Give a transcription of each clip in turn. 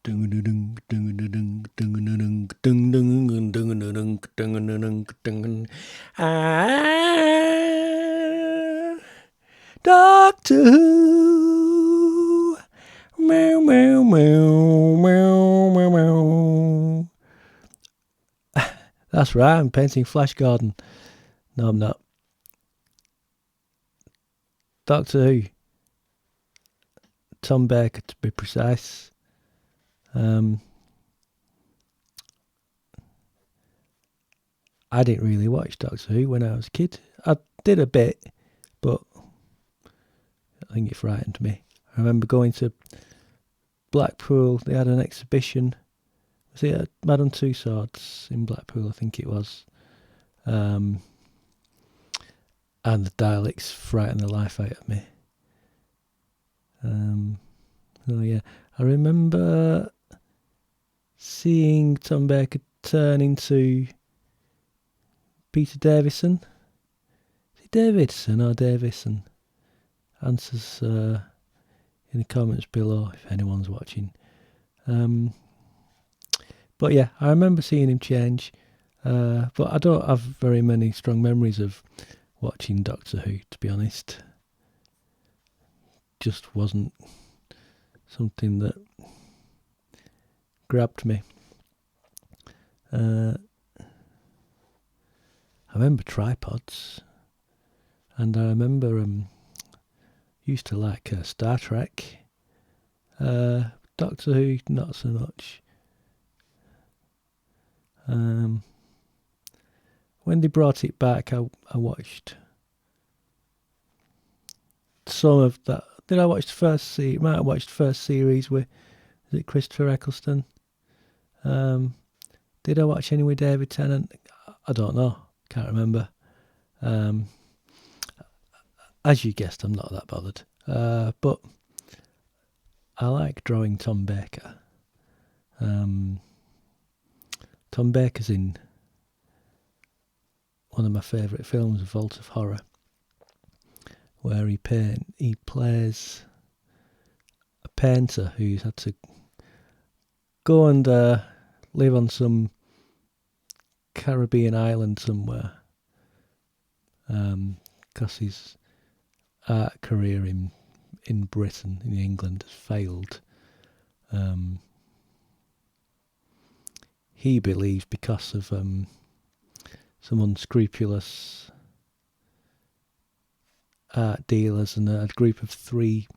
Doctor Who. Meow, meow, meow, meow, meow, meow. That's right, I'm painting Flash Gordon. No, I'm not. Doctor Who. Tom Baker, to be precise. I didn't really watch Doctor Who when I was a kid. I did a bit, but I think it frightened me. I remember going to Blackpool. They had an exhibition. Was it at Madame Tussauds in Blackpool? I think it was. And the Daleks frightened the life out of me. Oh yeah, I remember seeing Tom Baker turn into Peter Davison. Is it Davidson or Davison? Answers in the comments below if anyone's watching. But yeah, I remember seeing him change. But I don't have very many strong memories of watching Doctor Who, to be honest. Just wasn't something that grabbed me. I remember tripods, and I remember used to like Star Trek. Doctor Who, not so much. When they brought it back, I watched some of that. Did I watch the first series? Might have watched the first series with, is it Christopher Eccleston? Did I watch any with David Tennant? I don't know. Can't remember. As you guessed, I'm not that bothered. But I like drawing Tom Baker. Tom Baker's in one of my favourite films, Vault of Horror, where he plays a painter who's had to go and live on some Caribbean island somewhere, because his art career in Britain, in England, has failed. He believes because of some unscrupulous art dealers and a group of 3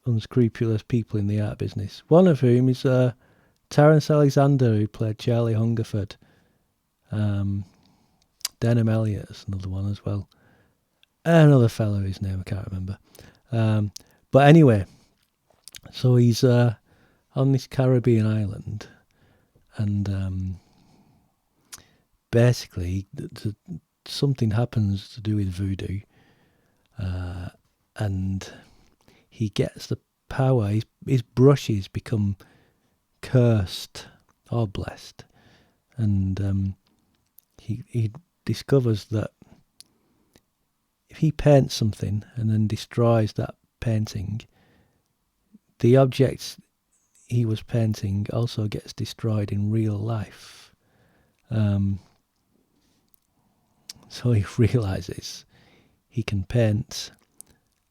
unscrupulous people in the art business. One of whom is Terence Alexander, who played Charlie Hungerford. Denham Elliott is another one as well. Another fellow whose name I can't remember. But anyway, so he's on this Caribbean island, and basically something happens to do with voodoo, and he gets the power. His brushes become cursed or blessed, and he discovers that if he paints something and then destroys that painting, the object he was painting also gets destroyed in real life. So he realises he can paint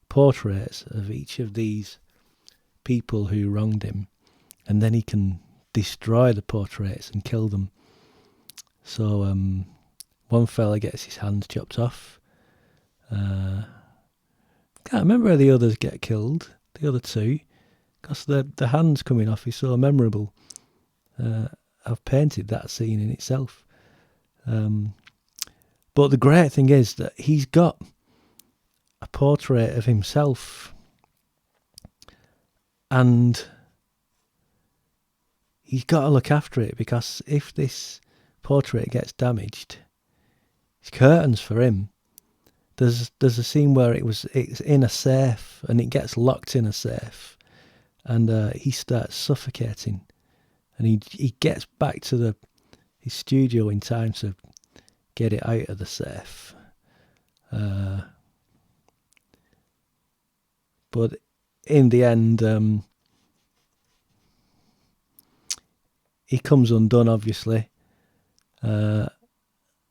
portraits of each of these people who wronged him, and then he can destroy the portraits and kill them. So one fella gets his hands chopped off. Can't remember how the others get killed, the other 2, because the hands coming off is so memorable. I've painted that scene in itself. But the great thing is that he's got a portrait of himself, and he's got to look after it, because if this portrait gets damaged, it's curtains for him. There's a scene where it's in a safe, and it gets locked in a safe, and he starts suffocating, and he gets back to his studio in time to get it out of the safe. But in the end, he comes undone, obviously. And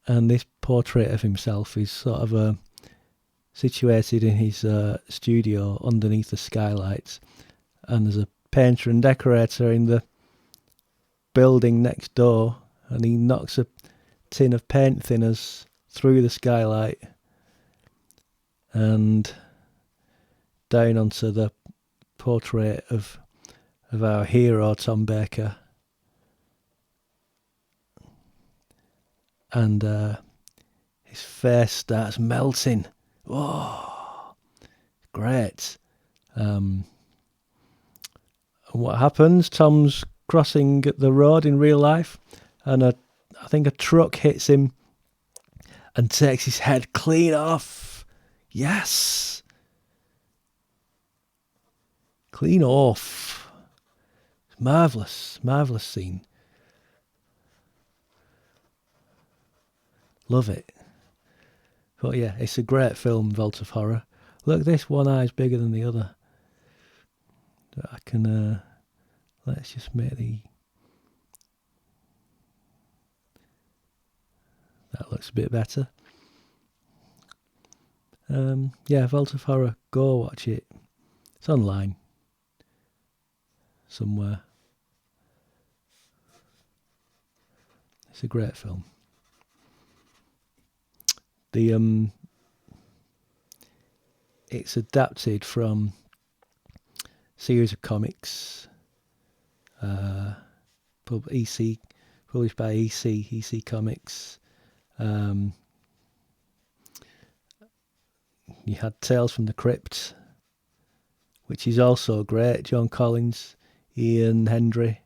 this portrait of himself is sort of situated in his studio underneath the skylights. And there's a painter and decorator in the building next door, and he knocks a tin of paint thinners through the skylight and down onto the portrait of our hero, Tom Baker. And his face starts melting. Oh, great. And what happens? Tom's crossing the road in real life, and I think a truck hits him and takes his head clean off. Yes! Clean off. Marvellous, marvellous scene. Love it. But yeah, it's a great film, Vault of Horror. Look, this one eye's bigger than the other. I can, let's just make that looks a bit better. Yeah, Vault of Horror, go watch it. It's online somewhere. It's a great film. It's adapted from series of comics, published by EC Comics. You had Tales from the Crypt, which is also great. John Collins, Ian Hendry.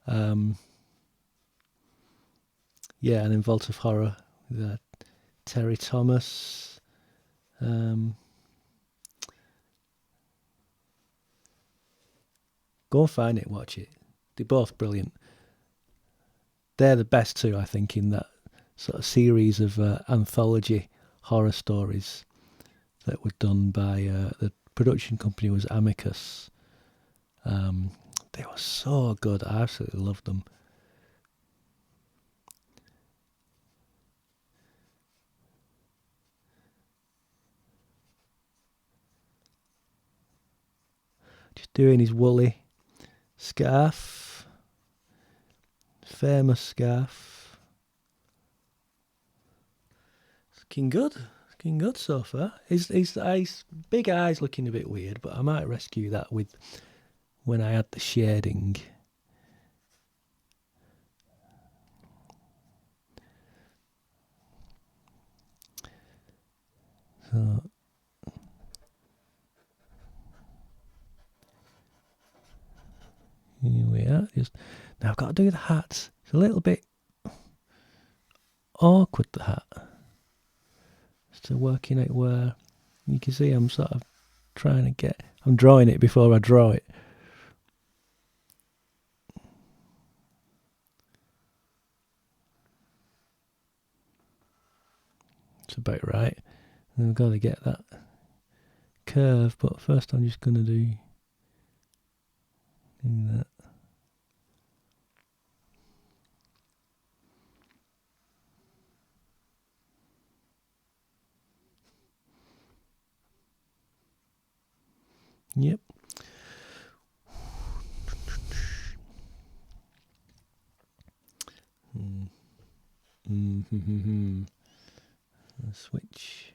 Yeah, and then Vault of Horror with Terry Thomas. Go and find it, watch it. They're both brilliant. They're the best two, I think, in that sort of series of anthology horror stories that were done by the production company was Amicus. They were so good. I absolutely loved them. Just doing his woolly scarf. Famous scarf. It's looking good. Looking good so far. His eyes, big eyes looking a bit weird, but I might rescue that with when I add the shading. So here we are. Now I've got to do the hat. It's a little bit awkward, the hat. Still working out where you can see I'm sort of I'm drawing it before I draw it. It's about right. And I've got to get that curve, but first I'm just going to do that. Yep. Switch.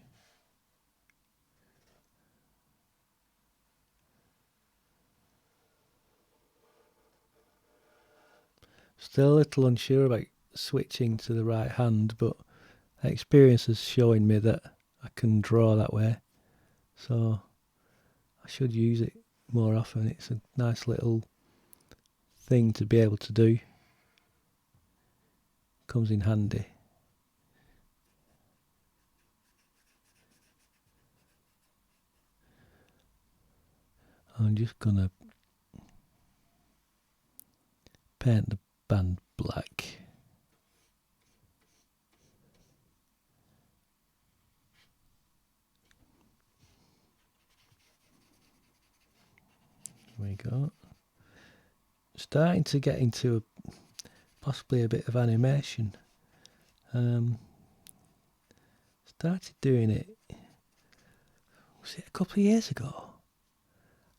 Still a little unsure about switching to the right hand, but experience is showing me that I can draw that way, so I should use it more often. It's a nice little thing to be able to do. Comes in handy. I'm just gonna paint the band black. There we go. starting to get into possibly a bit of animation. Started doing it, was it a couple of years ago?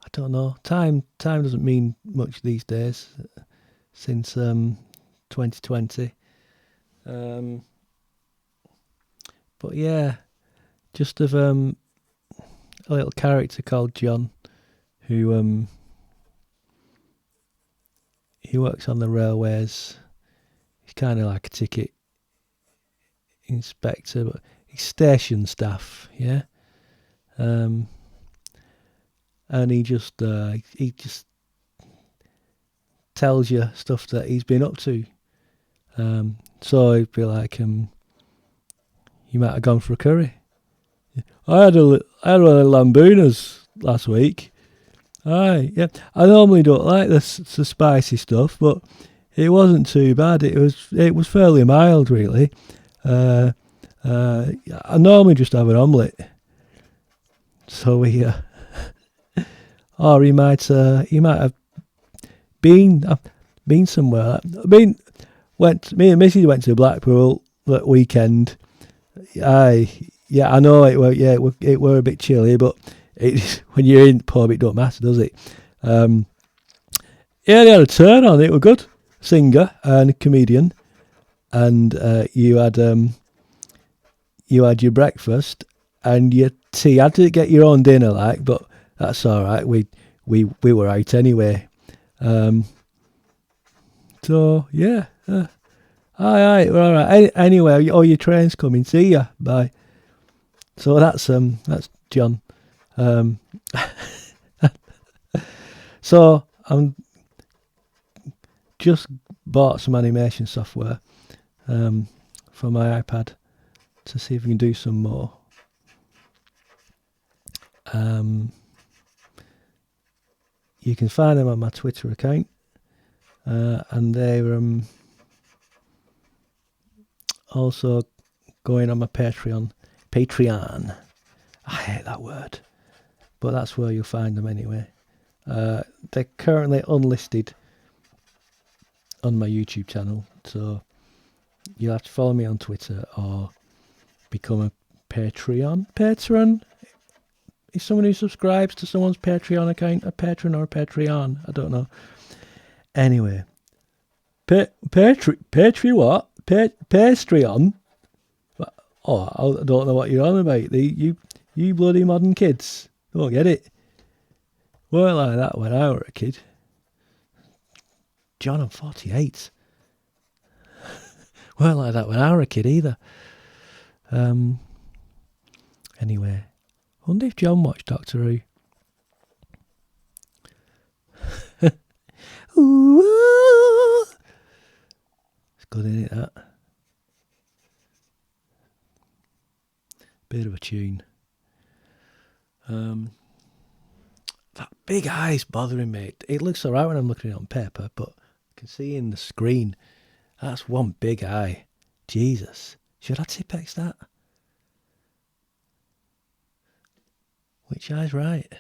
I don't know. Time doesn't mean much these days, since 2020. But yeah, just of a little character called John, who he works on the railways. He's kind of like a ticket inspector, but he's station staff, yeah. And he just tells you stuff that he's been up to. So he'd be like, you might have gone for a curry. I had one of Lambunas last week. Aye, yeah. I normally don't like the spicy stuff, but it wasn't too bad. It was fairly mild, really. I normally just have an omelette. So or he might have been somewhere. Me and Missy went to Blackpool that weekend. I know it were a bit chilly, but when you're in the pub, it don't matter, does it? They had a turn on. It were good. Singer and a comedian, and you had your breakfast and your tea. You had to get your own dinner, but that's all right. We were out anyway. So yeah, aye, we're all right. Anyway, all your train's coming. See ya, bye. So that's John. So I'm just bought some animation software for my iPad to see if we can do some more. You can find them on my Twitter account, and they're also going on my Patreon. I hate that word, but that's where you'll find them anyway. They're currently unlisted on my YouTube channel, so you'll have to follow me on Twitter or become a Patron is someone who subscribes to someone's Patreon account a patron or a Patreon. I don't know. Anyway, Patreon. Oh, I don't know what you're on about. You bloody modern kids don't get it. Weren't like that when I were a kid. John, I'm 48. Weren't like that when I were a kid either. Anyway, I wonder if John watched Doctor Who. Ooh, it's good, isn't it, that? Bit of a tune. That big eye's bothering me. It looks alright when I'm looking at it on paper, but I can see in the screen that's one big eye. Jesus. Should I Tipp-Ex that? Which eye's right?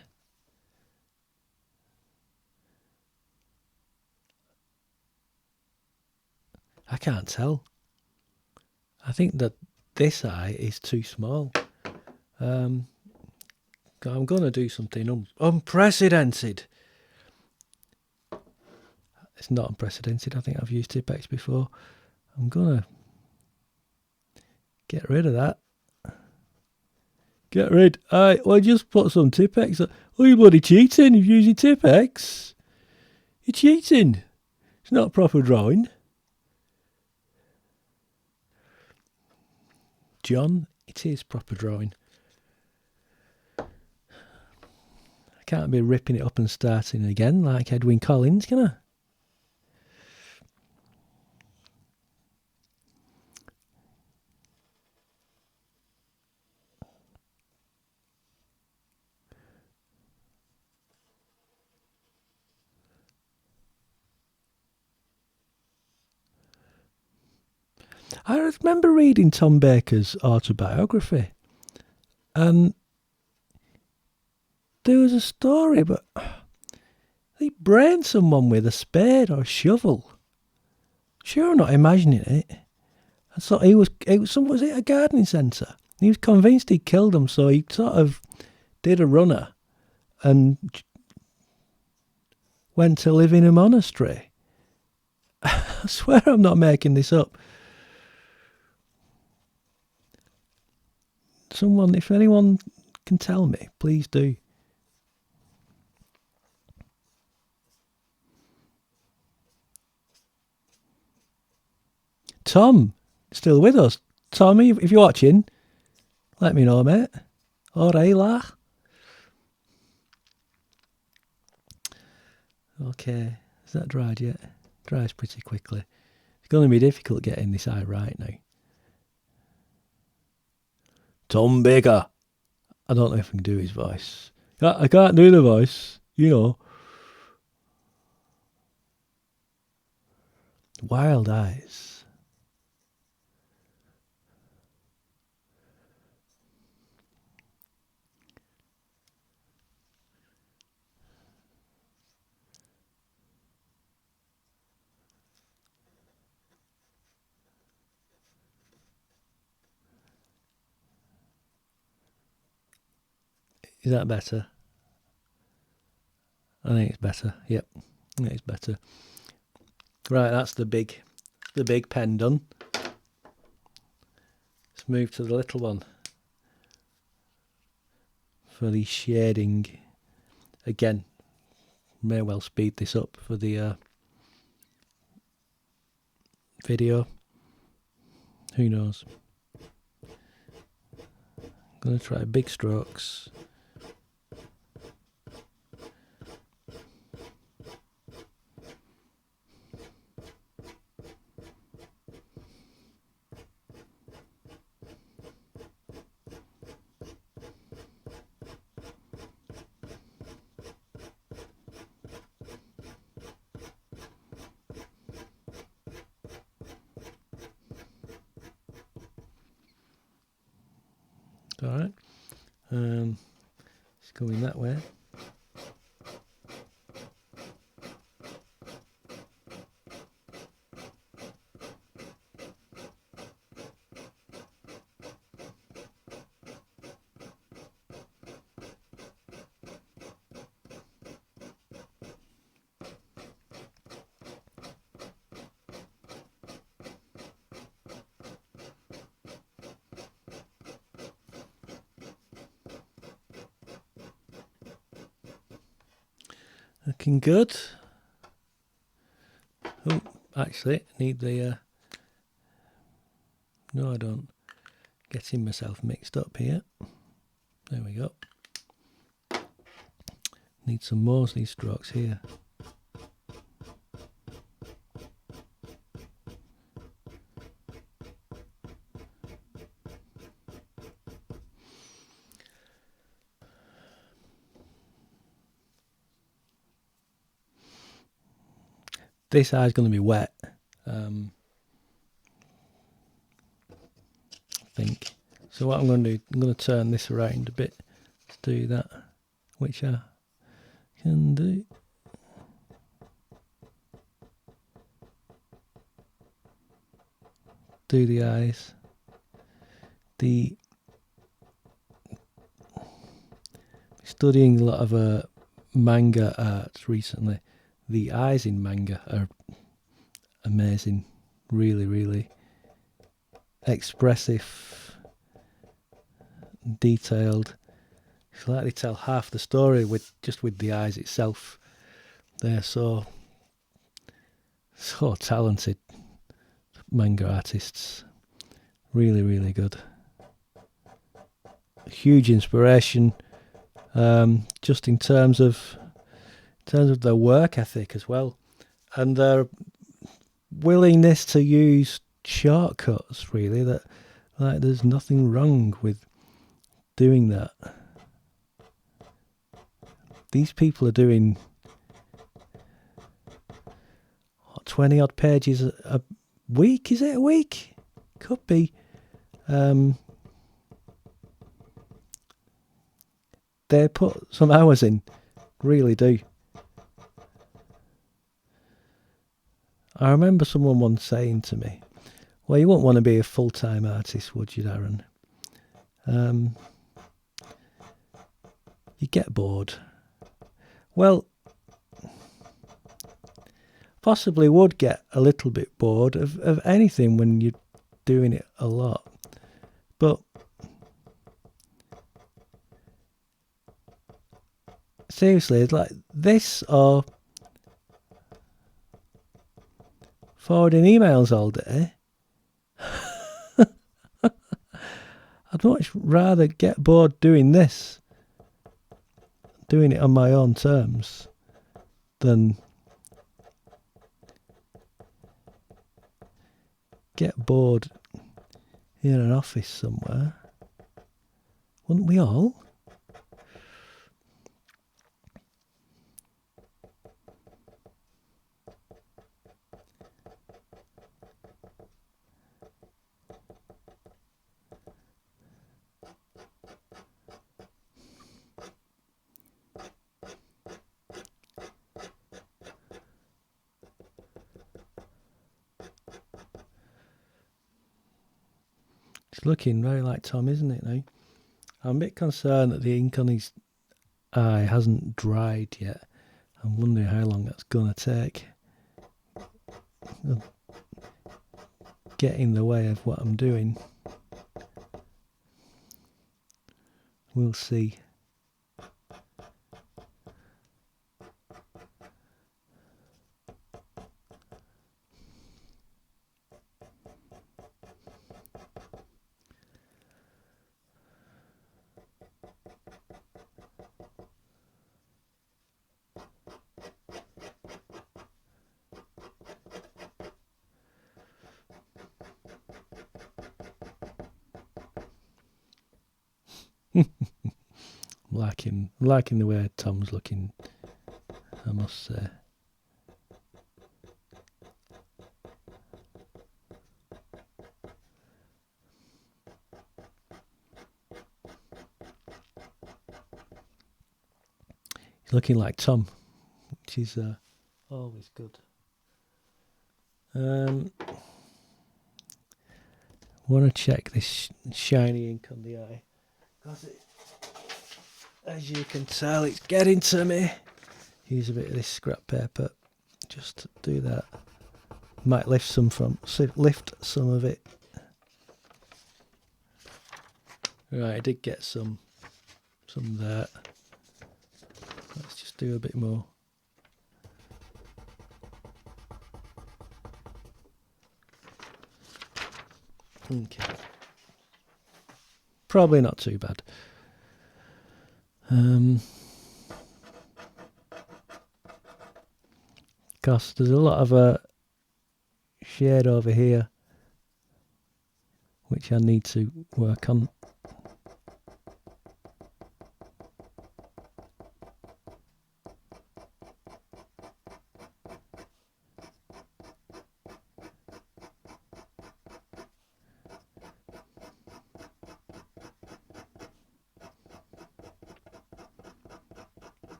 I can't tell. I think that this eye is too small. I'm going to do something unprecedented. It's not unprecedented. I think I've used Tipp-Ex before. I'm going to get rid of that. Get rid. Well, just put some Tipp-Ex. Oh, you're bloody cheating. You're using Tipp-Ex. You're cheating. It's not a proper drawing. John, it is proper drawing. I can't be ripping it up and starting again like Edwyn Collins, can I? I remember reading Tom Baker's autobiography, and there was a story, but he he'd brain someone with a spade or a shovel. Sure, I'm not imagining it. I thought was it a gardening centre? He was convinced he killed them, so he sort of did a runner and went to live in a monastery. I swear I'm not making this up. Someone, if anyone can tell me, please do. Tom, still with us? Tommy, if you're watching, let me know, mate. Alright, la. Okay, is that dried yet? Dries pretty quickly. It's going to be difficult getting this eye right now. Tom Baker. I don't know if I can do his voice. I can't do the voice, you know. Wild eyes. Is that better? I think it's better. Yep, I think it's better. Right, that's the big pen done. Let's move to the little one for the shading. Again, may well speed this up for the video. Who knows? I'm going to try big strokes. Alright, it's going that way. Looking good. Oh, actually, need the... no, I don't. Getting myself mixed up here. There we go. Need some Mosley strokes here. This eye's going to be wet, I think. So what I'm going to do, I'm going to turn this around a bit to do that, which I can do. Do the eyes. Studying a lot of manga art recently. The eyes in manga are amazing, really, really expressive, detailed. You can likely tell half the story with the eyes itself. They're so talented manga artists. Really, really good. Huge inspiration, just in terms of their work ethic as well, and their willingness to use shortcuts. Really, that there's nothing wrong with doing that. These people are doing 20 odd pages a week. Is it a week? Could be. They put some hours in, really do. I remember someone once saying to me, well, you wouldn't want to be a full-time artist, would you, Darren? You get bored. Well, possibly would get a little bit bored of anything when you're doing it a lot. But seriously, it's like this or forwarding emails all day. I'd much rather get bored doing this, doing it on my own terms, than get bored in an office somewhere. Wouldn't we all? It's looking very like Tom, isn't it now? I'm a bit concerned that the ink on his eye hasn't dried yet. I'm wondering how long that's going to take. It'll get in the way of what I'm doing. We'll see. liking the way Tom's looking, I must say. He's looking like Tom, which is always good. Want to check this shiny ink on the eye, because as you can tell, it's getting to me. Use a bit of this scrap paper just to do that. Might lift some of it. Right, I did get some there. Let's just do a bit more. Okay. Probably not too bad. Because there's a lot of shade over here which I need to work on.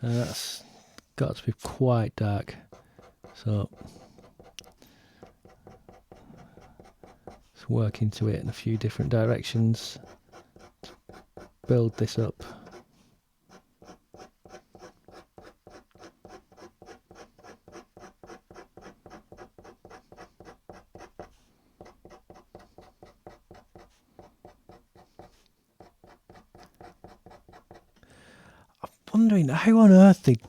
That's got to be quite dark, so let's work into it in a few different directions to build this up. Wondering how on earth did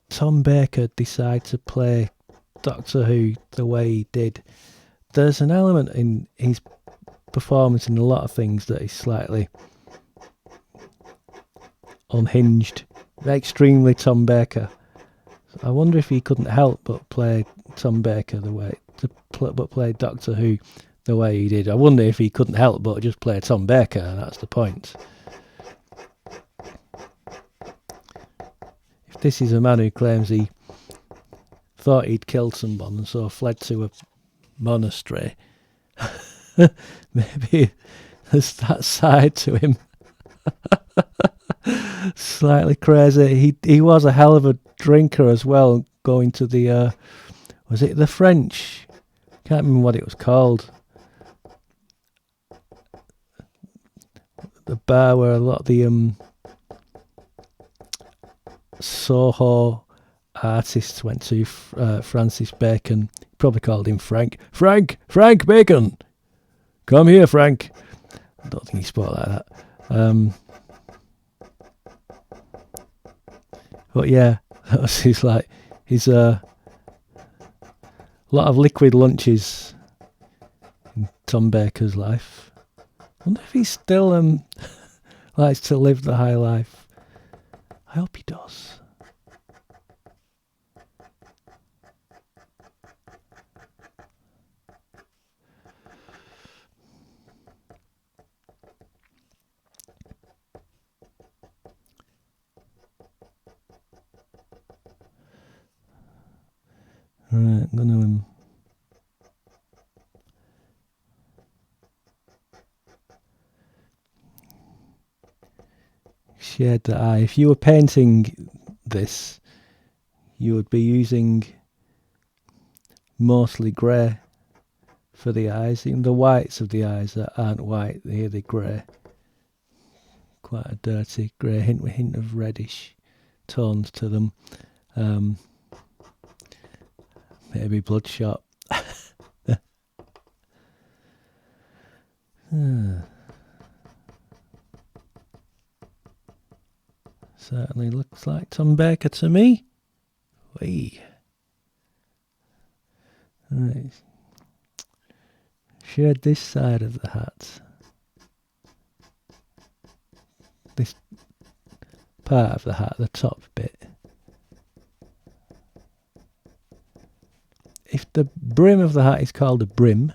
Tom Baker decide to play Doctor Who the way he did. There's an element in his performance in a lot of things that is slightly unhinged, extremely Tom Baker. I wonder if he couldn't help but play Tom Baker play Doctor Who the way he did. I wonder if he couldn't help but just play Tom Baker, and that's the point. This is a man who claims he thought he'd killed someone and so fled to a monastery. Maybe there's that side to him. Slightly crazy. He was a hell of a drinker as well, going to the was it the French? Can't remember what it was called. The bar where a lot of the Soho artists went to. Francis Bacon probably called him Frank. Frank Bacon, come here, Frank. I don't think he spoke like that. But yeah, that was his lot of liquid lunches in Tom Baker's life. I wonder if he still likes to live the high life. I hope he does. Right, I'm going to shade the eye. If you were painting this, you would be using mostly grey for the eyes. Even the whites of the eyes that aren't white, they're grey. Quite a dirty grey, hint of reddish tones to them. Maybe bloodshot. Certainly looks like Tom Baker to me. Wee. Right. Shade this side of the hat. This part of the hat, the top bit. If the brim of the hat is called a brim,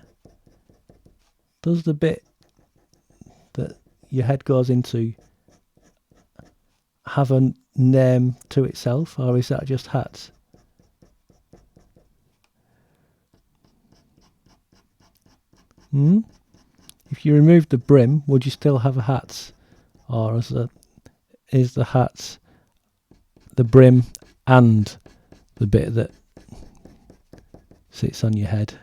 does the bit that your head goes into have a name to itself, or is that just hats? If you remove the brim, would you still have a hat? Or is the hat the brim and the bit that sits on your head?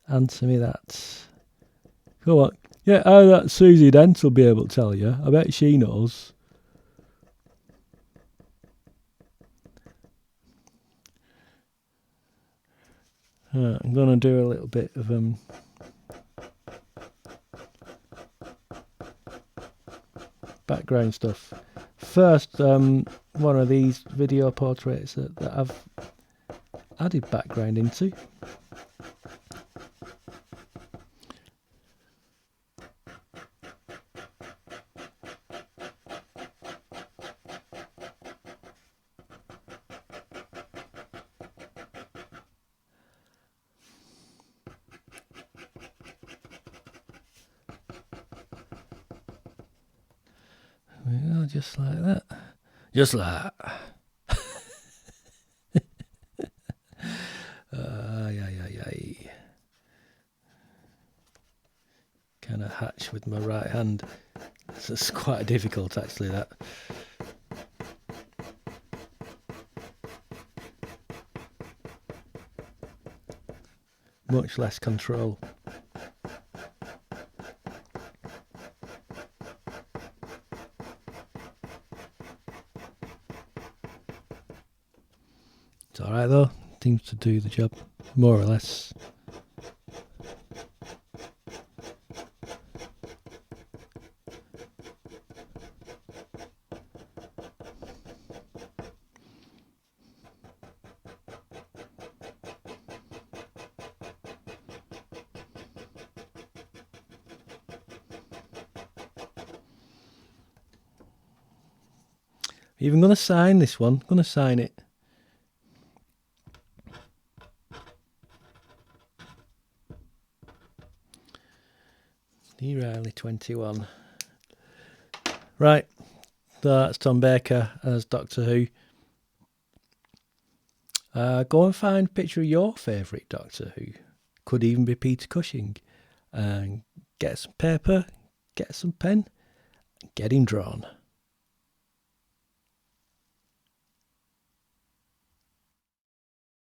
Answer me that. Come on. Yeah, that Susie Dent will be able to tell you. I bet she knows. I'm going to do a little bit of background stuff. First, one of these video portraits that I've added background into. Just like that. Just like that. Kind of hatch with my right hand. It's quite difficult, actually, that. Much less control. It's alright though, seems to do the job, more or less. Even going to sign this one, going to sign it. D. Riley 21. Right, so that's Tom Baker as Doctor Who. Go and find a picture of your favourite Doctor Who. could even be Peter Cushing. And get some paper, get some pen, get him drawn.